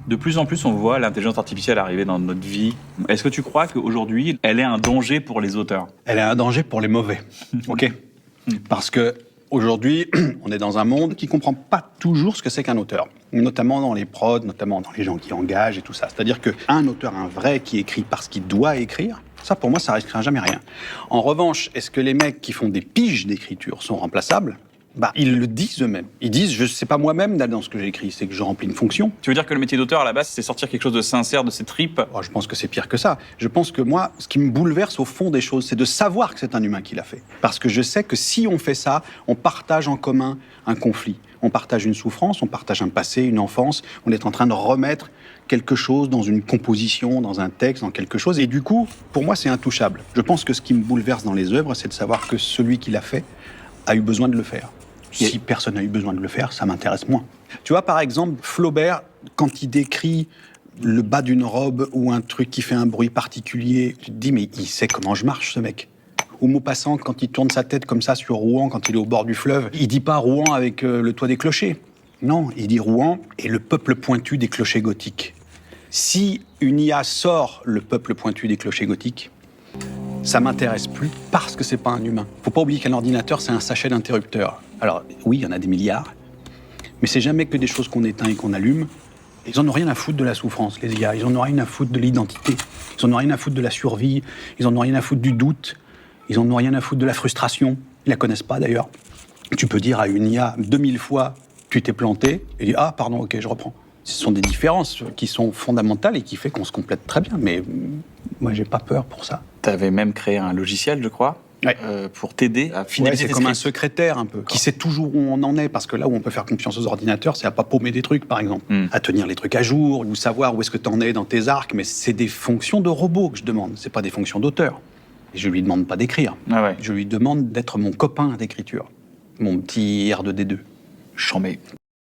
De plus en plus, on voit l'intelligence artificielle arriver dans notre vie. Est-ce que tu crois qu'aujourd'hui, elle est un danger pour les auteurs? Elle est un danger pour les mauvais, ok? Parce que aujourd'hui, on est dans un monde qui comprend pas toujours ce que c'est qu'un auteur, notamment dans les prods, notamment dans les gens qui engagent et tout ça. C'est-à-dire qu'un auteur, un vrai qui écrit parce qu'il doit écrire, ça pour moi, ça risquera jamais rien. En revanche, est-ce que les mecs qui font des piges d'écriture sont remplaçables? Bah, ils le disent eux-mêmes. Ils disent, je sais pas moi-même dans ce que j'écris, c'est que je remplis une fonction. Tu veux dire que le métier d'auteur, à la base, c'est sortir quelque chose de sincère de ses tripes? Oh, je pense que c'est pire que ça. Je pense que moi, ce qui me bouleverse au fond des choses, c'est de savoir que c'est un humain qui l'a fait. Parce que je sais que si on fait ça, on partage en commun un conflit. On partage une souffrance, on partage un passé, une enfance. On est en train de remettre quelque chose dans une composition, dans un texte, dans quelque chose. Et du coup, pour moi, c'est intouchable. Je pense que ce qui me bouleverse dans les œuvres, c'est de savoir que celui qui l'a fait a eu besoin de le faire. Si personne n'a eu besoin de le faire, ça m'intéresse moins. Tu vois, par exemple, Flaubert, quand il décrit le bas d'une robe ou un truc qui fait un bruit particulier, tu te dis, mais il sait comment je marche, ce mec. Ou Maupassant, quand il tourne sa tête comme ça sur Rouen, quand il est au bord du fleuve, il dit pas Rouen avec le toit des clochers. Non, il dit Rouen et le peuple pointu des clochers gothiques. Si une IA sort le peuple pointu des clochers gothiques, ça m'intéresse plus parce que c'est pas un humain. Faut pas oublier qu'un ordinateur, c'est un sachet d'interrupteurs. Alors, oui, il y en a des milliards, mais c'est jamais que des choses qu'on éteint et qu'on allume. Ils en ont rien à foutre de la souffrance, les IA. Ils en ont rien à foutre de l'identité. Ils en ont rien à foutre de la survie. Ils en ont rien à foutre du doute. Ils en ont rien à foutre de la frustration. Ils la connaissent pas, d'ailleurs. Tu peux dire à une IA 2000 fois, tu t'es planté, et dire, ah, pardon, ok, je reprends. Ce sont des différences qui sont fondamentales et qui fait qu'on se complète très bien. Mais moi, j'ai pas peur pour ça. Tu avais même créé un logiciel, je crois, Ouais. pour t'aider à finaliser C'est tes comme un scripts. secrétaire un peu, qui sait toujours où on en est, parce que là où on peut faire confiance aux ordinateurs, c'est à pas paumer des trucs, par exemple, à tenir les trucs à jour, ou savoir où est-ce que t'en es dans tes arcs, mais c'est des fonctions de robot que je demande, c'est pas des fonctions d'auteur. Et je lui demande pas d'écrire, Ah ouais. je lui demande d'être mon copain d'écriture, mon petit R2D2. Chambé.